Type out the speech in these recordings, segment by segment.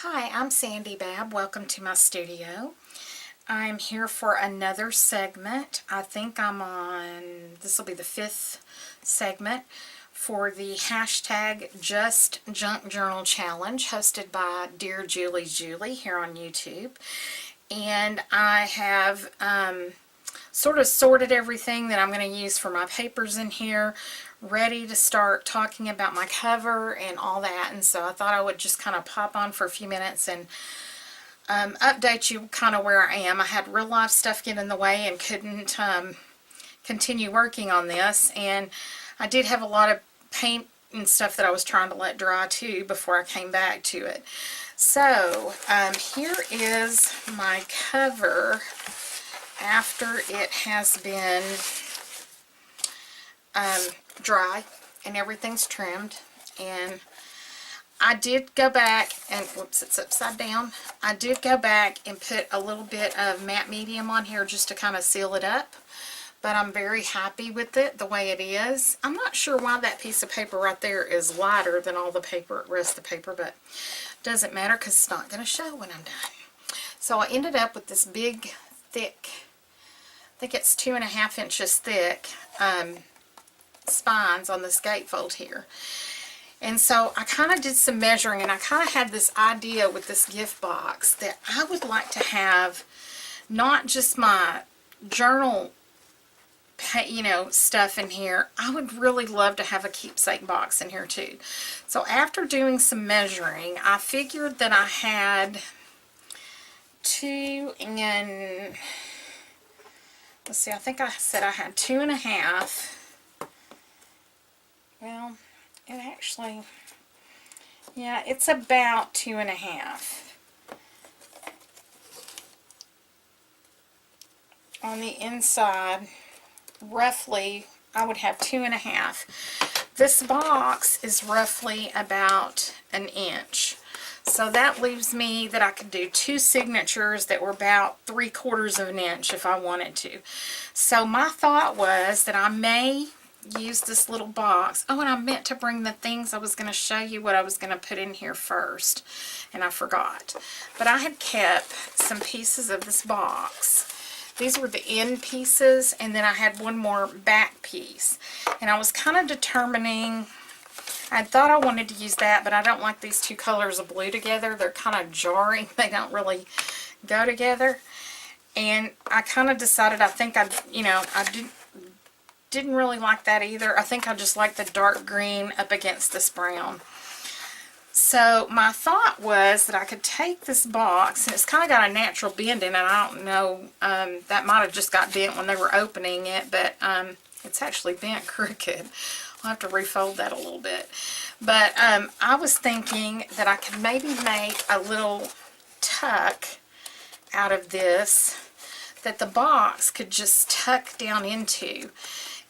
Hi, I'm Sandy Babb. Welcome to my studio. I'm here for another segment. I think this will be the 5th segment for the hashtag Just Junk Journal Challenge hosted by Dear Julie here on YouTube. And I have sort of sorted everything that I'm going to use for my papers in here, ready to start talking about my cover and all that. And so I thought I would just kind of pop on for a few minutes and update you kind of where I am. I had real life stuff get in the way and couldn't continue working on this, and I did have a lot of paint and stuff that I was trying to let dry too before I came back to it. So here is my cover after it has been dry and everything's trimmed. And I did go back and, whoops, it's upside down. I did go back and put a little bit of matte medium on here just to kind of seal it up. But I'm very happy with it the way it is. I'm not sure why that piece of paper right there is lighter than all the rest of the paper, but it doesn't matter because it's not going to show when I'm done. So I ended up with this big, thick, I think it's 2.5 inches thick, spines on this gatefold here. And so I kind of did some measuring, and I kind of had this idea with this gift box that I would like to have not just my journal, stuff in here. I would really love to have a keepsake box in here too. So after doing some measuring, I figured that I had let's see, I think I said I had 2.5. Well, it actually, yeah, it's about 2.5. On the inside, roughly, I would have 2.5. This box is roughly about 1 inch. So that leaves me that I could do 2 signatures that were about 3/4 of an inch if I wanted to. So my thought was that I may use this little box. Oh, and I meant to bring the things. I was going to show you what I was going to put in here first, and I forgot. But I had kept some pieces of this box. These were the end pieces, and then I had one more back piece. And I was kind of determining, I thought I wanted to use that, but I don't like these two colors of blue together. They're kind of jarring. They don't really go together. And I kind of decided, I think I didn't really like that either. I think I just like the dark green up against this brown. So my thought was that I could take this box, and it's kind of got a natural bend in it. I don't know, that might have just got bent when they were opening it, but it's actually bent crooked. I'll have to refold that a little bit. But I was thinking that I could maybe make a little tuck out of this that the box could just tuck down into.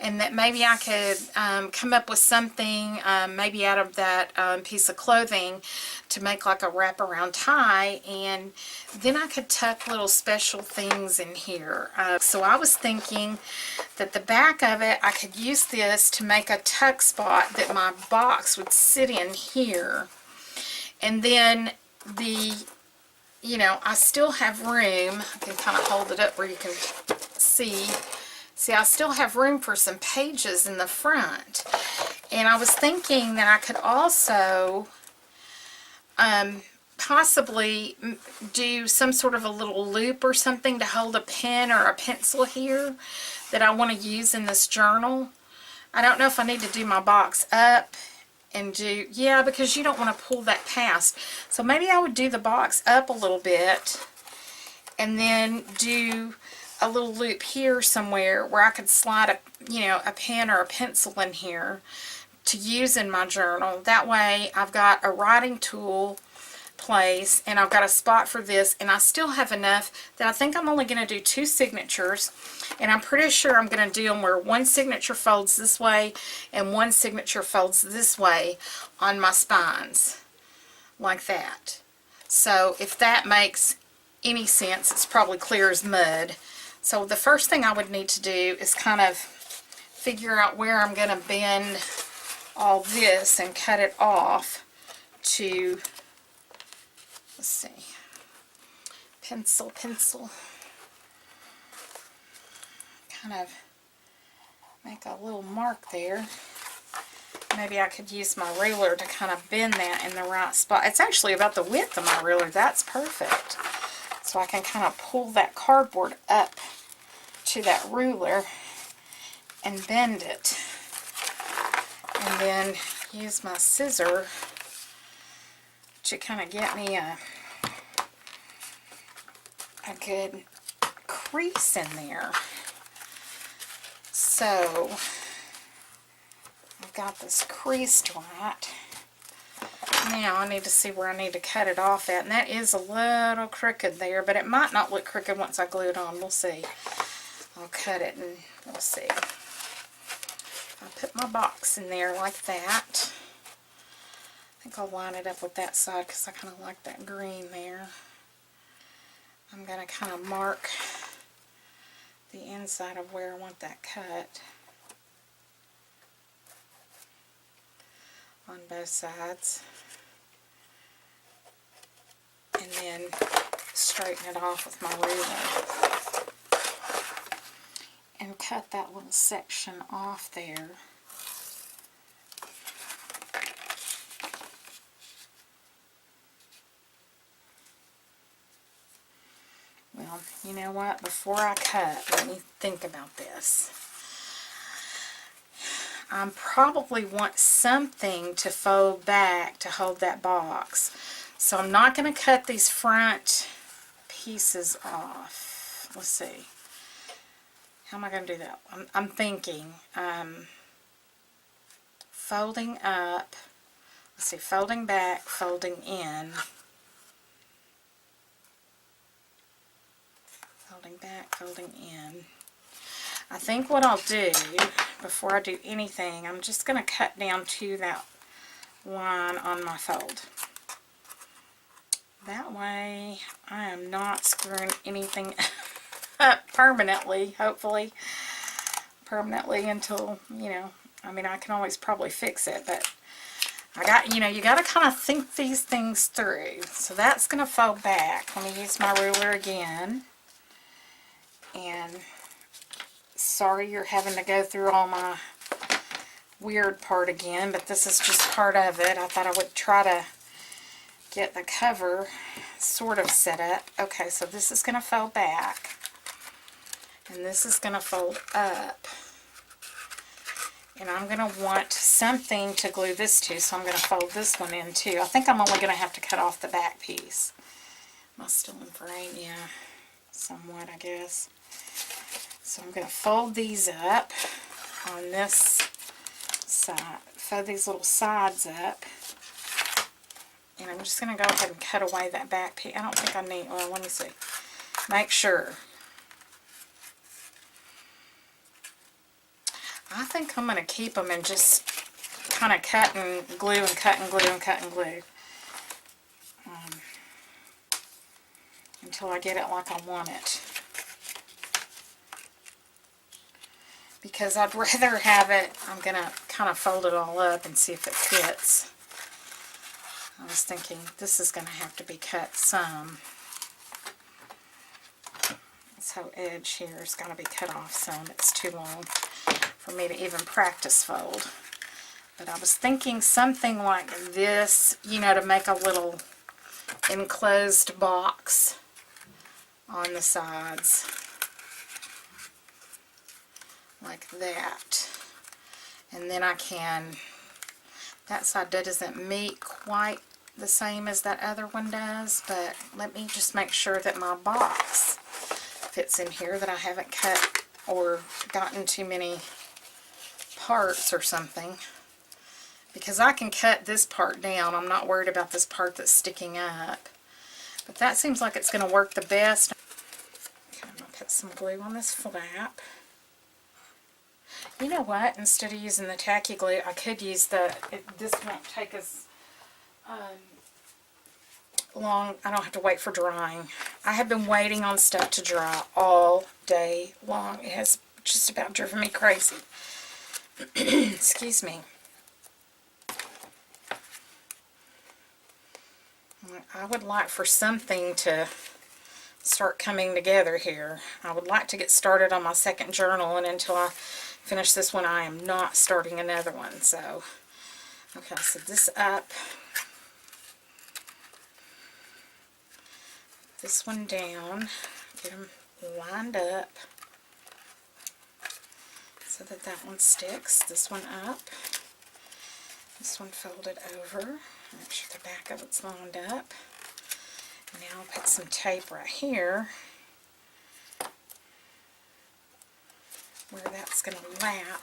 And that maybe I could come up with something, maybe out of that piece of clothing, to make like a wraparound tie, and then I could tuck little special things in here. So I was thinking that the back of it, I could use this to make a tuck spot that my box would sit in here. And then I still have room. I can kind of hold it up where you can see. See, I still have room for some pages in the front. And I was thinking that I could also possibly do some sort of a little loop or something to hold a pen or a pencil here that I want to use in this journal. I don't know if I need to do my box up and yeah, because you don't want to pull that past. So maybe I would do the box up a little bit and then do a little loop here somewhere where I could slide a pen or a pencil in here to use in my journal. That way I've got a writing tool place, and I've got a spot for this, and I still have enough that I think I'm only going to do 2 signatures, and I'm pretty sure I'm going to do them where one signature folds this way and one signature folds this way on my spines, like that. So if that makes any sense, it's probably clear as mud. So the first thing I would need to do is kind of figure out where I'm going to bend all this and cut it off to Let's see. Pencil. Kind of make a little mark there. Maybe I could use my ruler to kind of bend that in the right spot. It's actually about the width of my ruler. That's perfect. So I can kind of pull that cardboard up to that ruler and bend it. And then use my scissor to kind of get me a good crease in there. So I've got this creased right. Now I need to see where I need to cut it off at, and that is a little crooked there, but it might not look crooked once I glue it on. We'll see. I'll cut it and we'll see. I'll put my box in there like that. I think I'll line it up with that side because I kind of like that green there. I'm going to kind of mark the inside of where I want that cut on both sides. And then straighten it off with my ruler. And cut that little section off there. Well, you know what? Before I cut, let me think about this. I probably want something to fold back to hold that box. So I'm not going to cut these front pieces off. Let's see. How am I going to do that? I'm thinking folding up. Let's see. Folding back, folding in. Folding back, folding in. I think what I'll do before I do anything, I'm just going to cut down to that line on my fold. That way I am not screwing anything up permanently, hopefully. Permanently until, you know, I mean, I can always probably fix it, but I got, you know, you got to kind of think these things through. So that's going to fold back. Let me use my ruler again. And sorry you're having to go through all my weird part again, but this is just part of it. I thought I would try to get the cover sort of set up. Okay, so this is going to fold back, and this is going to fold up, and I'm going to want something to glue this to, so I'm going to fold this one in too. I think I'm only going to have to cut off the back piece. Am I still in frame? Yeah, somewhat, I guess. So I'm going to fold these up on this side, fold these little sides up. And I'm just going to go ahead and cut away that back piece. I don't think I need, well, let me see. Make sure. I think I'm going to keep them and just kind of cut and glue and cut and glue and cut and glue. Until I get it like I want it. Because I'd rather have it, I'm going to kind of fold it all up and see if it fits. I was thinking this is going to have to be cut some. This whole edge here has got to be cut off some. It's too long for me to even practice fold. But I was thinking something like this, you know, to make a little enclosed box on the sides. Like that. And then I can, that side doesn't meet quite the same as that other one does, but let me just make sure that my box fits in here, that I haven't cut or gotten too many parts or something. Because I can cut this part down. I'm not worried about this part that's sticking up. But that seems like it's going to work the best. Okay, I'm going to put some glue on this flap. You know what? Instead of using the tacky glue, I could use the, this won't take as long. I don't have to wait for drying. I have been waiting on stuff to dry all day long. It has just about driven me crazy. Excuse me. I would like for something to start coming together here. I would like to get started on my second journal, and until I finish this one, I am not starting another one. So, okay, so this up, this one down, get them lined up so that that one sticks. This one up, this one folded over. Make sure the back of it's lined up. Now I'll put some tape right here where that's going to lap.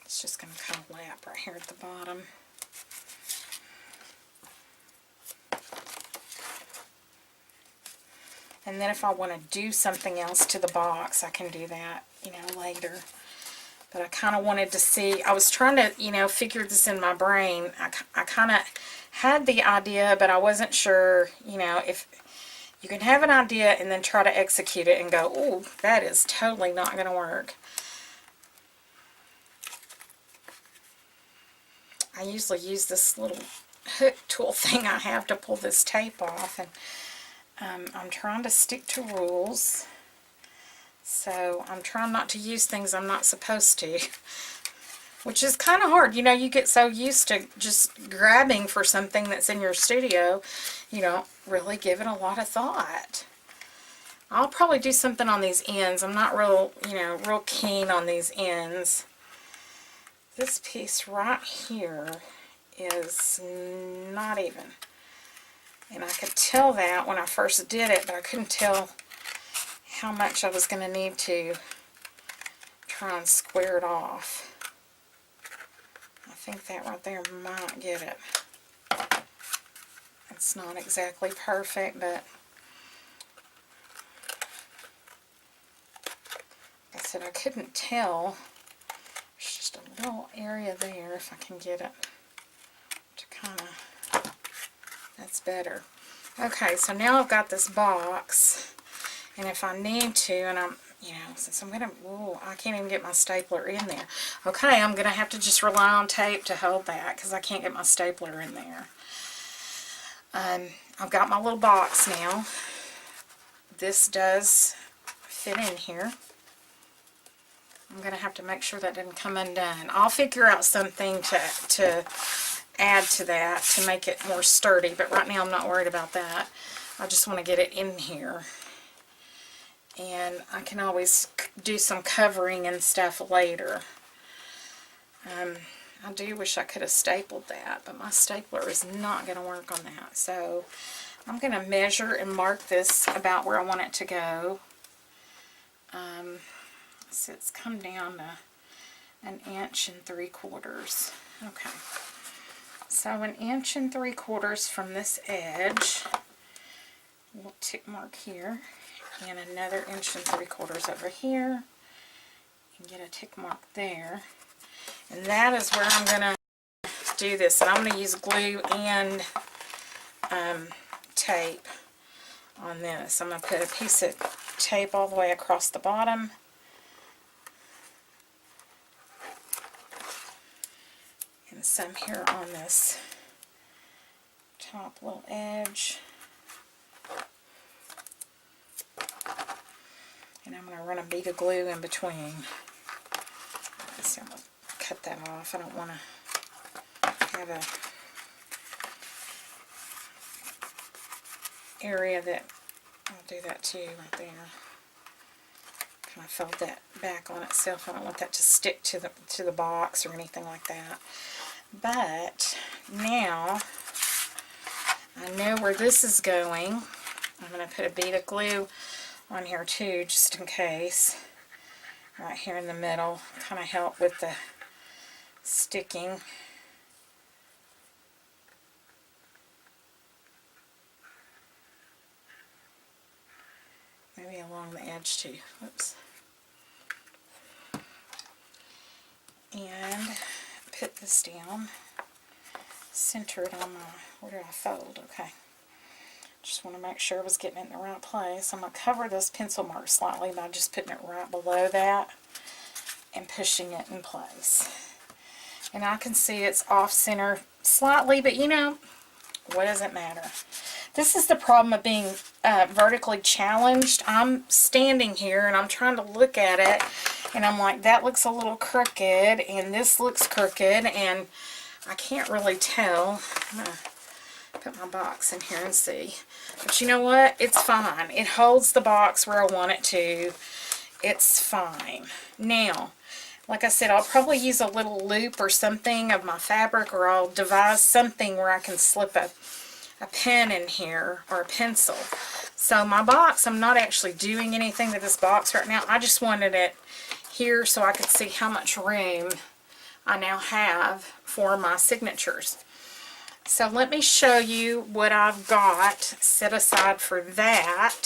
It's just going to kind of lap right here at the bottom. And then if I want to do something else to the box, I can do that, you know, later. But I kind of wanted to see, I was trying to, you know, figure this in my brain. I kind of had the idea, but I wasn't sure, you know, if you can have an idea and then try to execute it and go, oh, that is totally not going to work. I usually use this little hook tool thing I have to pull this tape off, and I'm trying to stick to rules. So I'm trying not to use things I'm not supposed to, which is kind of hard. You know, you get so used to just grabbing for something that's in your studio, you don't really give it a lot of thought. I'll probably do something on these ends. I'm not real, you know, real keen on these ends. This piece right here is not even. And I could tell that when I first did it, but I couldn't tell how much I was going to need to try and square it off. I think that right there might get it. It's not exactly perfect, but like I said, I couldn't tell. There's just a little area there, if I can get it to kind of, that's better. Okay, so now I've got this box. And if I need to, and I'm, you know, since I'm going to, oh, I can't even get my stapler in there. Okay, I'm going to have to just rely on tape to hold that because I can't get my stapler in there. I've got my little box now. This does fit in here. I'm going to have to make sure that didn't come undone. I'll figure out something to add to that to make it more sturdy, but right now I'm not worried about that. I just want to get it in here. And I can always do some covering and stuff later. I do wish I could have stapled that, but my stapler is not going to work on that. So I'm going to measure and mark this about where I want it to go. So it's come down to 1 3/4. Okay. So 1 3/4 from this edge. We'll tick mark here. And another 1 3/4 over here, and get a tick mark there. And that is where I'm going to do this. And I'm going to use glue and tape on this. I'm going to put a piece of tape all the way across the bottom. And some here on this top little edge. And I'm going to run a bead of glue in between. So I'm going to cut that off. I don't want to have a area that, I'll do that too right there. Kind of fold that back on itself. I don't want that to stick to the box or anything like that. But now I know where this is going. I'm going to put a bead of glue on here too, just in case. Right here in the middle, kind of help with the sticking. Maybe along the edge too. Oops. And put this down. Center it on my, where do I fold? Okay. Just want to make sure I was getting it in the right place. I'm going to cover this pencil mark slightly by just putting it right below that. and pushing it in place. And I can see it's off center slightly, but you know, what does it matter? This is the problem of being vertically challenged. I'm standing here and I'm trying to look at it, and I'm like, that looks a little crooked, and this looks crooked, and I can't really tell. I'm going to put my box in here and see. But you know what? It's fine. It holds the box where I want it to. It's fine. Now, like I said, I'll probably use a little loop or something of my fabric, or I'll devise something where I can slip a pen in here or a pencil. So my box, I'm not actually doing anything to this box right now. I just wanted it here so I could see how much room I now have for my signatures. So let me show you what I've got set aside for that.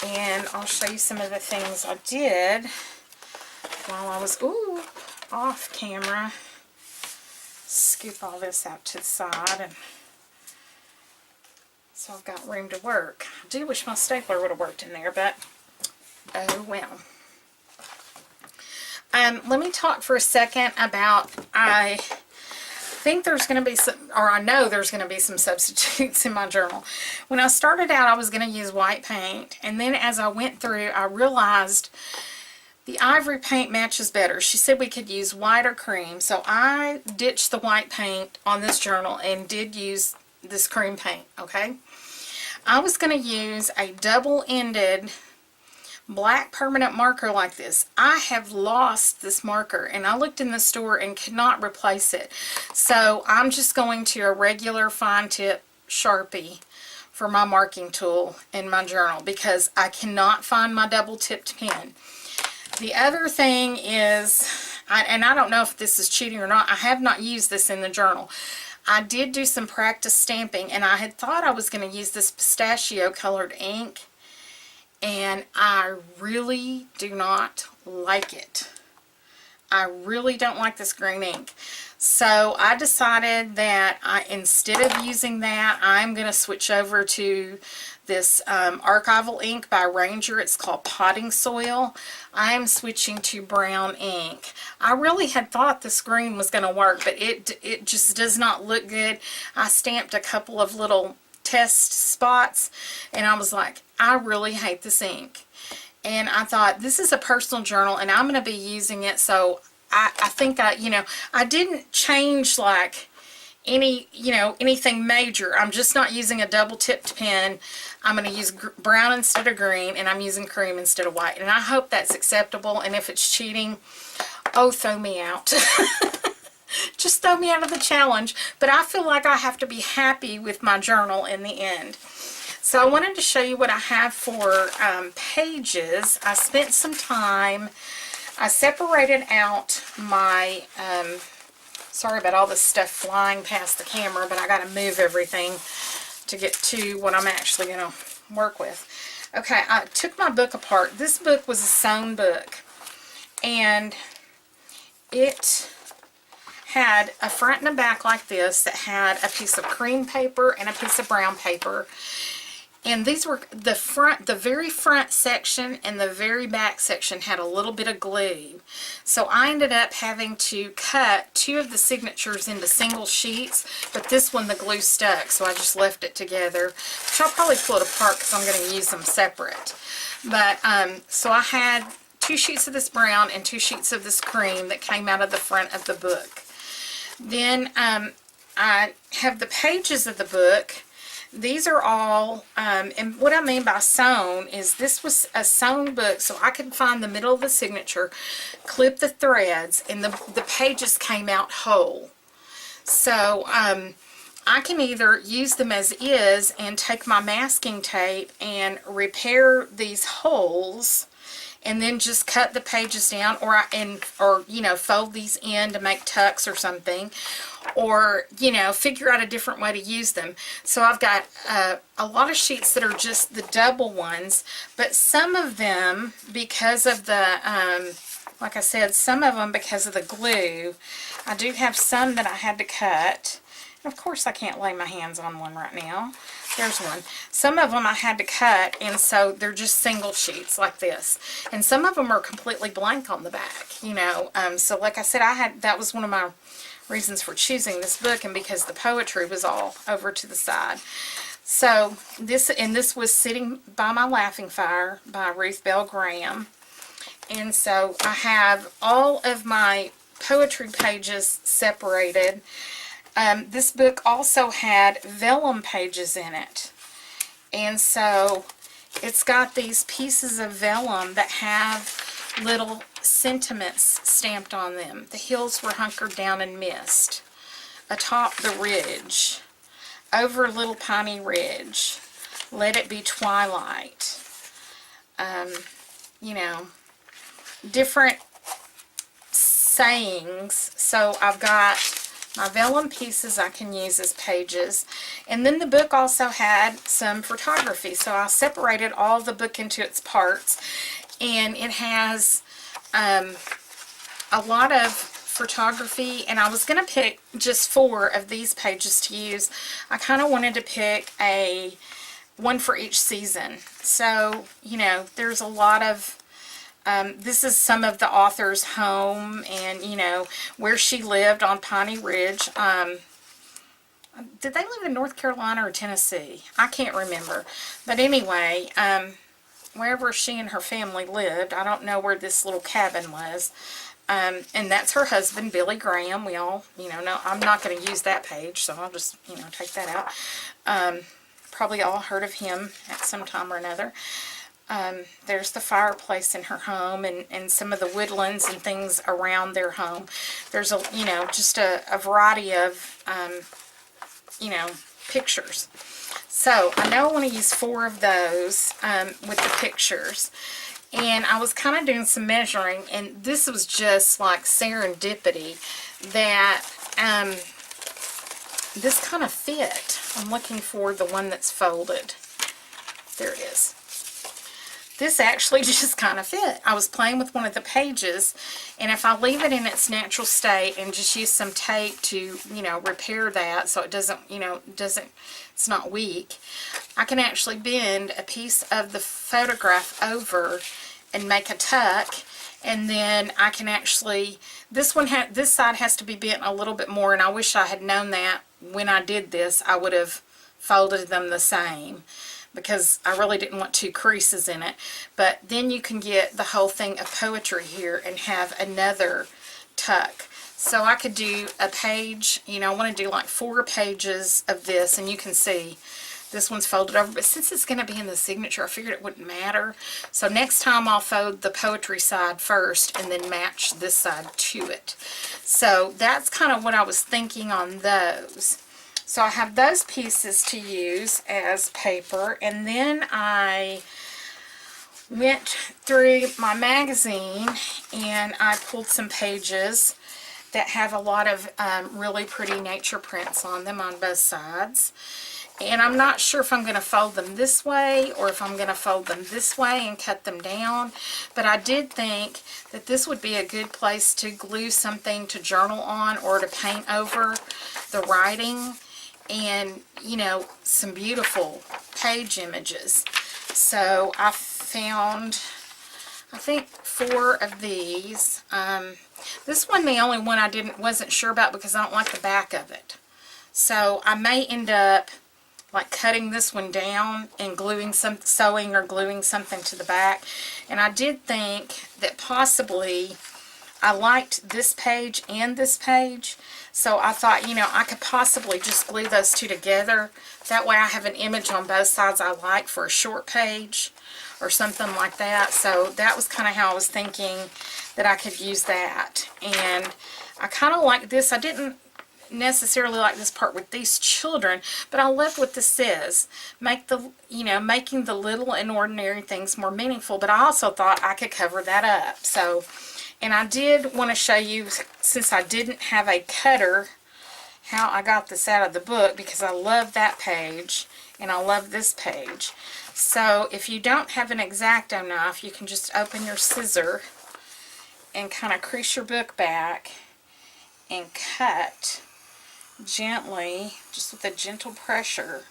And I'll show you some of the things I did while I was, off camera. Scoop all this out to the side, and so I've got room to work. I do wish my stapler would have worked in there, but oh well. Let me talk for a second about, I think there's going to be some, or I know there's going to be some substitutes in my journal. When I started out, I was going to use white paint, and then as I went through, I realized the ivory paint matches better. She said we could use white or cream, so I ditched the white paint on this journal and did use this cream paint, okay? I was going to use a double-ended black permanent marker like this. I have lost this marker, and I looked in the store and could not replace it. So I'm just going to a regular fine tip Sharpie for my marking tool in my journal because I cannot find my double-tipped pen. The other thing is, and I don't know if this is cheating or not, I have not used this in the journal. I did do some practice stamping, and I had thought I was going to use this pistachio colored ink, and I really do not like it. I really don't like this green ink. So I decided that instead of using that, I'm going to switch over to this archival ink by Ranger. It's called Potting Soil. I am switching to brown ink. I really had thought this green was going to work, but it just does not look good. I stamped a couple of little test spots, and I was like, I really hate this ink. And I thought, this is a personal journal, and I'm going to be using it, so I think I didn't change like anything major. I'm just not using a double-tipped pen. I'm going to use brown instead of green, and I'm using cream instead of white. And I hope that's acceptable, and if it's cheating, oh, throw me out. Just throw me out of the challenge. But I feel like I have to be happy with my journal in the end. So I wanted to show you what I have for pages. I spent some time. I separated out my, sorry about all this stuff flying past the camera, but I got to move everything to get to what I'm actually going to work with. Okay, I took my book apart. This book was a sewn book, and it had a front and a back like this that had a piece of cream paper and a piece of brown paper. And these were the very front section and the very back section had a little bit of glue. So I ended up having to cut two of the signatures into single sheets, but this one the glue stuck, so I just left it together. Which I'll probably pull it apart because I'm going to use them separate. But, so I had 2 sheets of this brown and 2 sheets of this cream that came out of the front of the book. Then I have the pages of the book. These are all, and what I mean by sewn is this was a sewn book, so I could find the middle of the signature, clip the threads, and the pages came out whole. So I can either use them as is and take my masking tape and repair these holes and then just cut the pages down, or fold these in to make tucks or something, or figure out a different way to use them. So I've got a lot of sheets that are just the double ones, but some of them, because of the like I said, some of them because of the glue, I do have some that I had to cut, Of course I can't lay my hands on one right now. There's one. Some of them I had to cut, and so they're just single sheets like this. And some of them are completely blank on the back, you know. So like I said, that was one of my reasons for choosing this book, and because the poetry was all over to the side. So this was Sitting by My Laughing Fire by Ruth Bell Graham. And so I have all of my poetry pages separated. This book also had vellum pages in it. And so it's got these pieces of vellum that have little sentiments stamped on them. The hills were hunkered down in mist. Atop the ridge. Over Little Piney Ridge. Let it be twilight. You know, different sayings. So I've got my vellum pieces I can use as pages. And then the book also had some photography. So I separated all the book into its parts. And it has a lot of photography. And I was going to pick just 4 of these pages to use. I kind of wanted to pick one for each season. So, you know, there's a lot of this is some of the author's home and, you know, where she lived on Piney Ridge. Did they live in North Carolina or Tennessee? I can't remember. But anyway, wherever she and her family lived, I don't know where this little cabin was. And that's her husband, Billy Graham. We all, you know, I'm not going to use that page, so I'll just, you know, take that out. Probably all heard of him at some time or another. There's the fireplace in her home and some of the woodlands and things around their home. There's you know, just a variety of, you know, pictures. So I know I want to use 4 of those with the pictures. And I was kind of doing some measuring, and this was just like serendipity that this kind of fit. I'm looking for the one that's folded. There it is. This actually just kind of fit. I was playing with one of the pages, and if I leave it in its natural state and just use some tape to, you know, repair that so it doesn't, you know, it's not weak, I can actually bend a piece of the photograph over and make a tuck, and then I can actually, this side has to be bent a little bit more, and I wish I had known that when I did this. I would have folded them the same, because I really didn't want 2 creases in it. But then you can get the whole thing of poetry here and have another tuck. So I could do a page, you know, I want to do like 4 pages of this, and you can see this one's folded over. But since it's going to be in the signature, I figured it wouldn't matter. So next time I'll fold the poetry side first and then match this side to it. So that's kind of what I was thinking on those. So I have those pieces to use as paper, and then I went through my magazine and I pulled some pages that have a lot of really pretty nature prints on them on both sides. And I'm not sure if I'm going to fold them this way or if I'm going to fold them this way and cut them down. But I did think that this would be a good place to glue something to journal on or to paint over the writing. And, you know, some beautiful page images. So I found, I think, 4 of these. This one, the only one I wasn't sure about because I don't like the back of it. So I may end up like cutting this one down and sewing or gluing something to the back. And I did think that possibly I liked this page and this page. So I thought, you know, I could possibly just glue those 2 together. That way I have an image on both sides I like for a short page or something like that. So that was kind of how I was thinking that I could use that. And I kind of like this. I didn't necessarily like this part with these children, but I love what this says. Making the little and ordinary things more meaningful. But I also thought I could cover that up. So, and I did want to show you, since I didn't have a cutter, how I got this out of the book, because I love that page and I love this page. So if you don't have an X-Acto knife, you can just open your scissor and kind of crease your book back and cut gently, just with a gentle pressure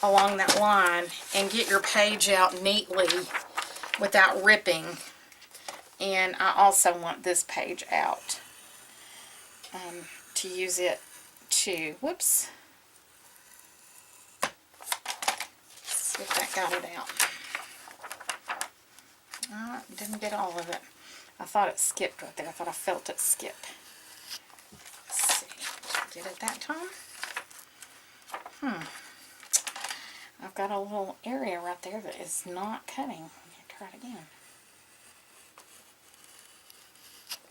along that line, and get your page out neatly without ripping. And I also want this page out to use it to, whoops, see if that got it out. Didn't get all of it. I thought it skipped right there. I thought I felt it skip. Let's see. Did it that time? I've got a little area right there that is not cutting. Let me try it again.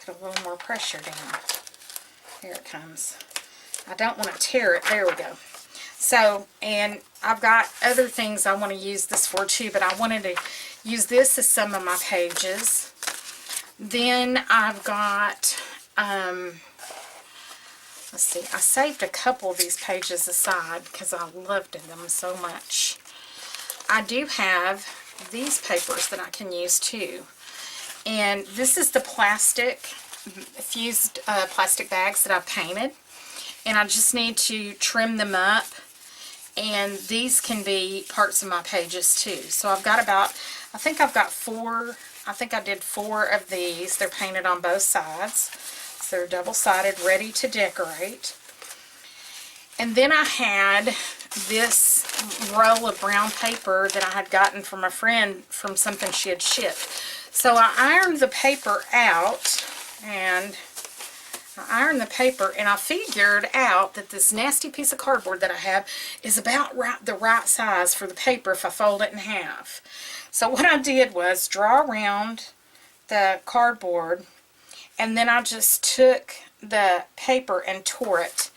Put a little more pressure down. Here it comes. I don't want to tear it. There we go. So, and I've got other things I want to use this for too, but I wanted to use this as some of my pages. Then I've got, let's see, I saved a couple of these pages aside because I loved them so much. I do have these papers that I can use too. And this is the plastic, fused plastic bags that I've painted. And I just need to trim them up. And these can be parts of my pages too. So I've got about, I think I've got 4, I think I did 4 of these. They're painted on both sides. So they're double-sided, ready to decorate. And then I had this roll of brown paper that I had gotten from a friend from something she had shipped. So I ironed the paper out, and I figured out that this nasty piece of cardboard that I have is about the right size for the paper if I fold it in half. So what I did was draw around the cardboard, and then I just took the paper and tore it.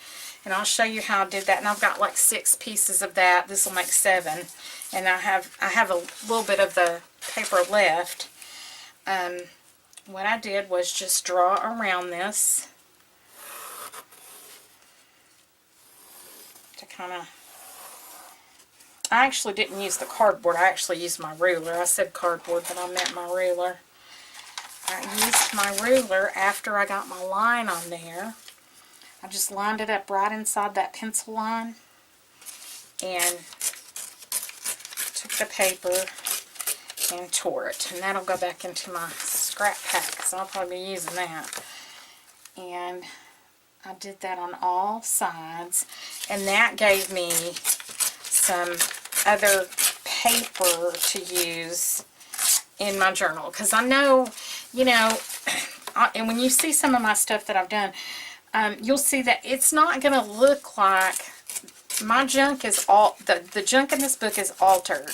And I'll show you how I did that. And I've got like 6 pieces of that. This will make 7. And I have a little bit of the paper left. What I did was just draw around this to kind of, I actually didn't use the cardboard. I actually used my ruler. I said cardboard, but I meant my ruler. I used my ruler after I got my line on there. I just lined it up right inside that pencil line and took the paper and tore it. And that'll go back into my scrap pack, so I'll probably be using that. And I did that on all sides, and that gave me some other paper to use in my journal. Because I know, you know, and when you see some of my stuff that I've done, you'll see that it's not going to look like my junk is all, the junk in this book is altered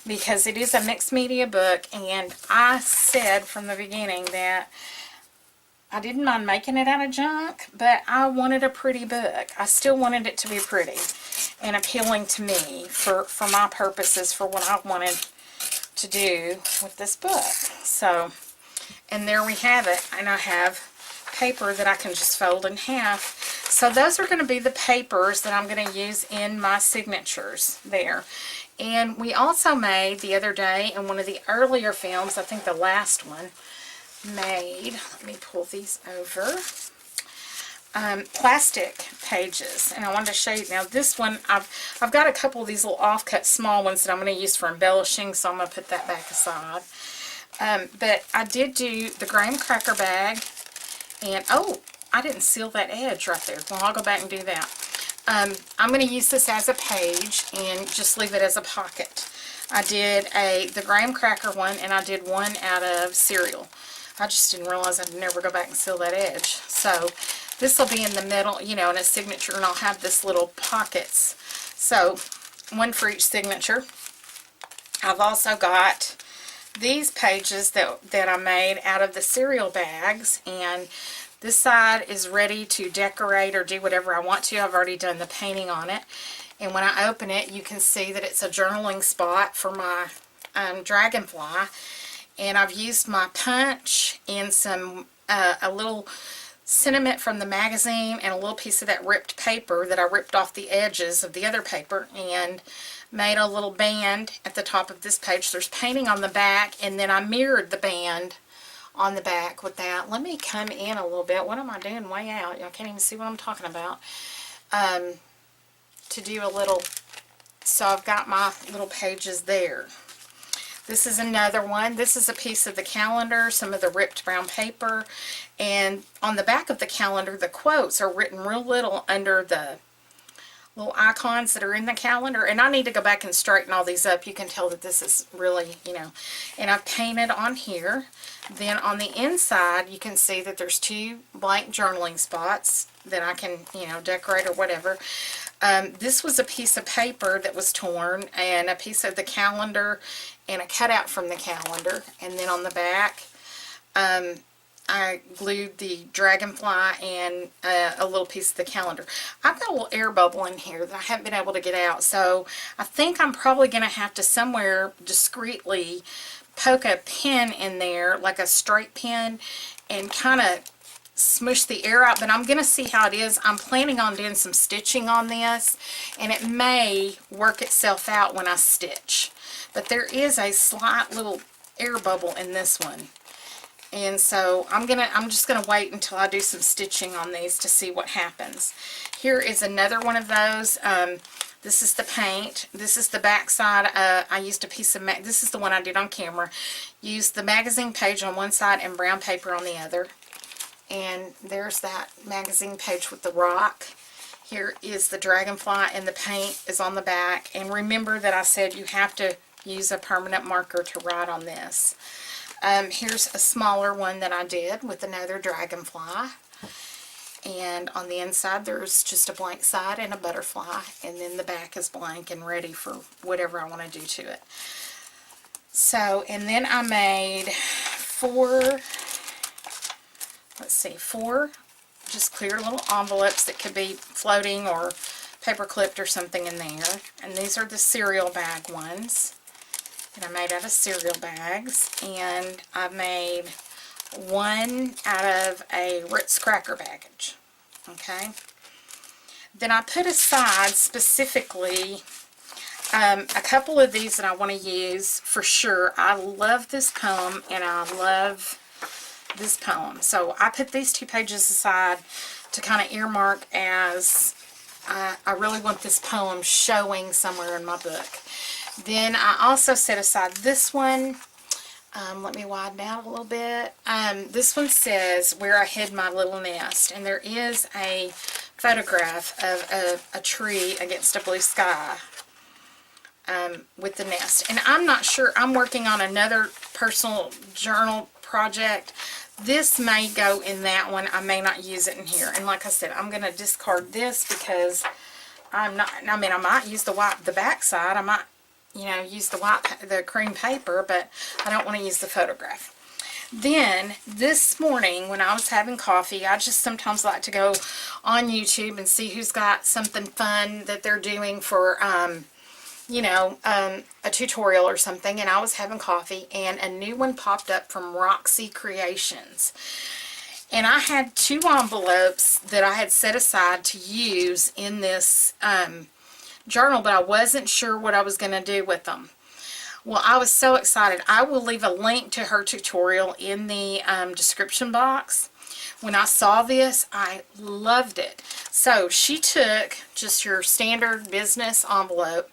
because it is a mixed media book, and I said from the beginning that I didn't mind making it out of junk, but I wanted a pretty book. I still wanted it to be pretty and appealing to me for my purposes, for what I wanted to do with this book. So, and there we have it, and I have paper that I can just fold in half. So those are going to be the papers that I'm going to use in my signatures there. And we also made the other day in one of the earlier films, I think the last one, made, let me pull these over, plastic pages. And I wanted to show you, now this one, I've got a couple of these little offcut small ones that I'm going to use for embellishing, so I'm going to put that back aside. But I did do the graham cracker bag. And, oh, I didn't seal that edge right there. Well, I'll go back and do that. I'm going to use this as a page and just leave it as a pocket. I did the graham cracker one, and I did one out of cereal. I just didn't realize I'd never go back and seal that edge. So this will be in the middle, you know, in a signature, and I'll have this little pockets. So one for each signature. I've also got these pages that I made out of the cereal bags, and this side is ready to decorate or do whatever I want to. I've already done the painting on it, and when I open it, you can see that it's a journaling spot for my dragonfly. And I've used my punch and some a little sentiment from the magazine and a little piece of that ripped paper that I ripped off the edges of the other paper, and made a little band at the top of this page. There's painting on the back, and then I mirrored the band on the back with that. Let me come in a little bit. What am I doing way out? Y'all can't even see what I'm talking about. to do a little, so I've got my little pages there. This is another one. This is a piece of the calendar, some of the ripped brown paper, and on the back of the calendar, the quotes are written real little under the little icons that are in the calendar, and I need to go back and straighten all these up. You can tell that this is really, you know, and I've painted on here. Then on the inside, you can see that there's 2 blank journaling spots that I can, you know, decorate or whatever. This was a piece of paper that was torn, and a piece of the calendar, and a cutout from the calendar. And then on the back, I glued the dragonfly and a little piece of the calendar. I've got a little air bubble in here that I haven't been able to get out, so I think I'm probably going to have to somewhere discreetly poke a pin in there, like a straight pin, and kind of smush the air out, but I'm going to see how it is. I'm planning on doing some stitching on this, and it may work itself out when I stitch. But there is a slight little air bubble in this one. And so I'm just gonna wait until I do some stitching on these to see what happens. Here is another one of those. This is the paint. This is the back side. I used a piece of this is the one I did on camera. Used the magazine page on one side and brown paper on the other. And there's that magazine page with the rock. Here is the dragonfly, and the paint is on the back. And remember that I said you have to use a permanent marker to write on this. Here's a smaller one that I did with another dragonfly. And on the inside there's just a blank side and a butterfly. And then the back is blank and ready for whatever I want to do to it. So, and then I made 4 just clear little envelopes that could be floating or paper clipped or something in there. And these are the cereal bag ones that I made out of cereal bags, and I made one out of a Ritz cracker package. Okay. Then I put aside specifically a couple of these that I want to use for sure. I love this poem, and I love this poem. So I put these 2 pages aside to kind of earmark as I really want this poem showing somewhere in my book. Then I also set aside this one. Let me widen out a little bit. This one says Where I Hid My Little Nest. And there is a photograph of a tree against a blue sky with the nest. And I'm not sure. I'm working on another personal journal project. This may go in that one. I may not use it in here. And like I said, I'm going to discard this because I'm not, I mean, I might use the back side. I might, you know, use the cream paper, but I don't want to use the photograph. Then this morning when I was having coffee, I just sometimes like to go on YouTube and see who's got something fun that they're doing for, you know, a tutorial or something. And I was having coffee, and a new one popped up from Roxy Creations. And I had 2 envelopes that I had set aside to use in this journal, but I wasn't sure what I was going to do with them. Well, I was so excited. I will leave a link to her tutorial in the description box. When I saw this, I loved it. So she took just your standard business envelope,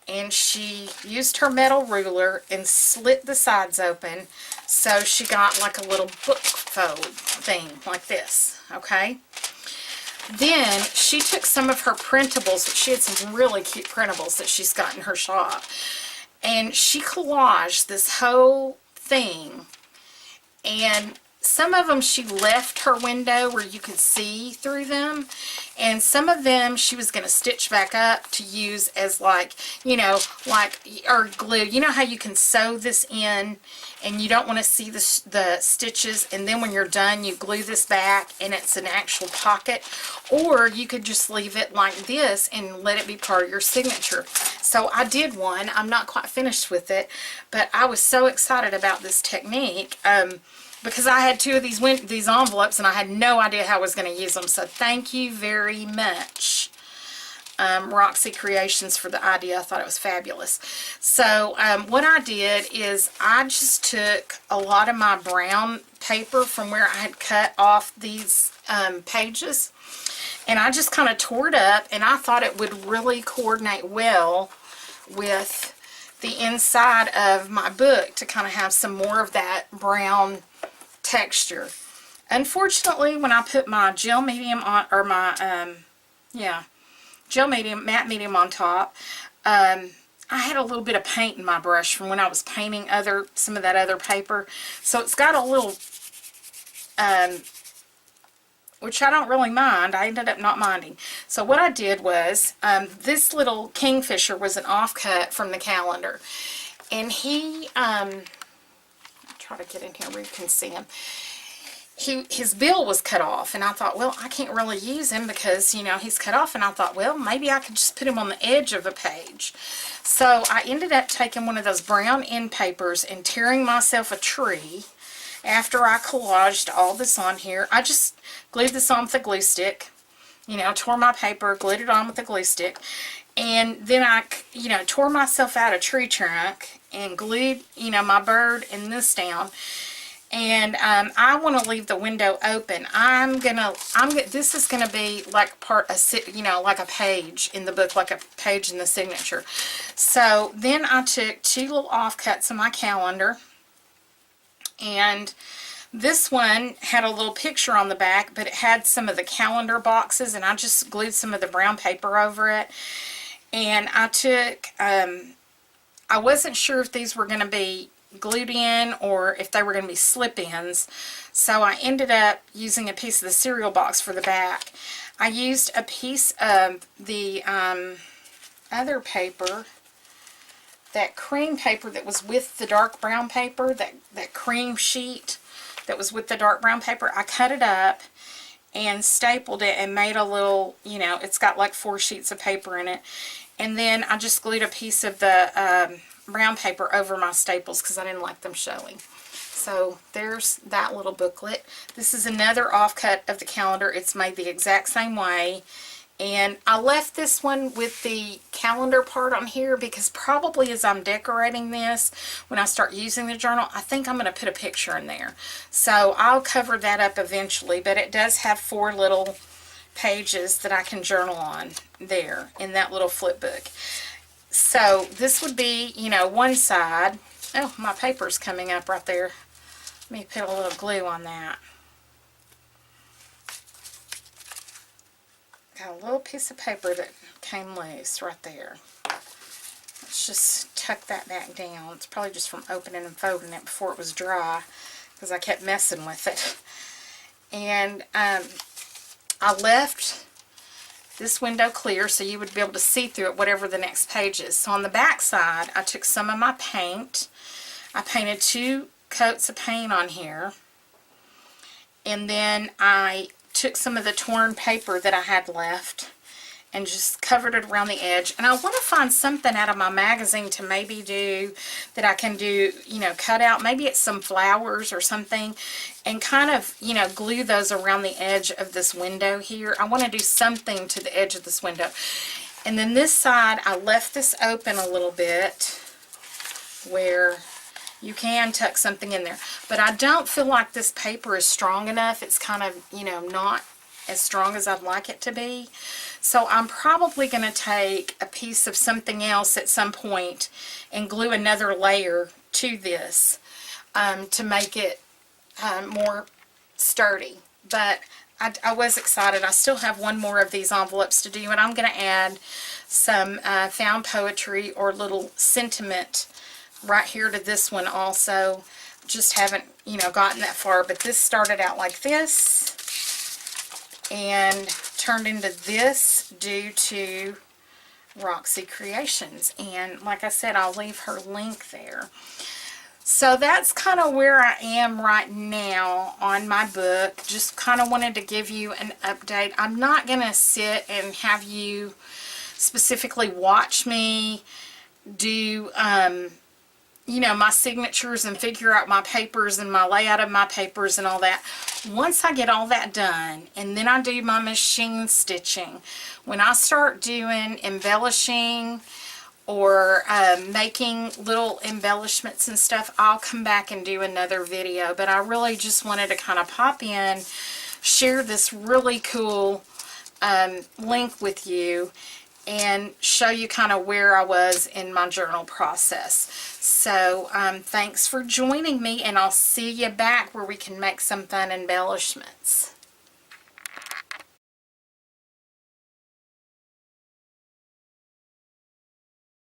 and she used her metal ruler and slit the sides open, so she got like a little book fold thing like this, okay? Then she took some of her printables, she had some really cute printables that she's got in her shop, and she collaged this whole thing, and some of them she left her window where you could see through them, and some of them she was going to stitch back up to use as like, you know, like, or glue. You know how you can sew this in and you don't want to see the stitches, and then when you're done you glue this back and it's an actual pocket, or you could just leave it like this and let it be part of your signature. So I did one. I'm not quite finished with it, but I was so excited about this technique because I had 2 of these envelopes and I had no idea how I was going to use them. So thank you very much, Roxy Creations, for the idea. I thought it was fabulous. So what I did is I just took a lot of my brown paper from where I had cut off these pages, And I just kind of tore it up, and I thought it would really coordinate well with the inside of my book to kind of have some more of that brown texture. Unfortunately, when I put my gel medium on, or my, gel medium, matte medium on top, I had a little bit of paint in my brush from when I was painting some of that other paper. So it's got a little, which I don't really mind. I ended up not minding. So what I did was, this little kingfisher was an offcut from the calendar. And he, I'll try to get in here where you can see him. His bill was cut off, and I thought, well, I can't really use him because, you know, he's cut off, and I thought, well, maybe I could just put him on the edge of a page. So I ended up taking one of those brown end papers and tearing myself a tree. After I collaged all this on here, I just glued this on with a glue stick, you know, tore my paper, glued it on with a glue stick, and then I, you know, tore myself out a tree trunk and glued, you know, my bird and this down. And I want to leave the window open. This is gonna be like you know, like a page in the book, like a page in the signature. So then I took 2 little offcuts of my calendar, and this one had a little picture on the back, but it had some of the calendar boxes, and I just glued some of the brown paper over it. And I took, I wasn't sure if these were gonna be glued in or if they were going to be slip-ins, so I ended up using a piece of the cereal box for the back. I used a piece of the other paper, that cream paper that was with the dark brown paper, that cream sheet that was with the dark brown paper. I cut it up and stapled it and made a little, you know, it's got like 4 sheets of paper in it, and then I just glued a piece of the brown paper over my staples because I didn't like them showing. So there's that little booklet. This is another offcut of the calendar. It's made the exact same way, and I left this one with the calendar part on here because probably as I'm decorating this, when I start using the journal, I think I'm going to put a picture in there. So I'll cover that up eventually, but it does have 4 little pages that I can journal on there in that little flip book. So this would be, you know, one side. Oh, my paper's coming up right there. Let me put a little glue on that. Got a little piece of paper that came loose right there. Let's just tuck that back down. It's probably just from opening and folding it before it was dry because I kept messing with it. And I left this window clear so you would be able to see through it whatever the next page is. So on the back side, I took some of my paint. I painted 2 coats of paint on here, and then I took some of the torn paper that I had left and just covered it around the edge. And I want to find something out of my magazine to maybe do that I can do, you know, cut out. Maybe it's some flowers or something, and kind of, you know, glue those around the edge of this window here. I want to do something to the edge of this window. And then this side, I left this open a little bit where you can tuck something in there. But I don't feel like this paper is strong enough. It's kind of, you know, not as strong as I'd like it to be. So I'm probably going to take a piece of something else at some point and glue another layer to this to make it more sturdy. But I was excited. I still have one more of these envelopes to do, and I'm going to add some found poetry or little sentiment right here to this one also. Just haven't, you know, gotten that far, but this started out like this and turned into this due to Roxy Creations. And like I said, I'll leave her link there. So that's kind of where I am right now on my book. Just kind of wanted to give you an update. I'm not going to sit and have you specifically watch me do you know, my signatures and figure out my papers and my layout of my papers and all that. Once I get all that done, and then I do my machine stitching, when I start doing embellishing or making little embellishments and stuff, I'll come back and do another video. But I really just wanted to kind of pop in, share this really cool link with you and show you kind of where I was in my journal process. So thanks for joining me, and I'll see you back where we can make some fun embellishments.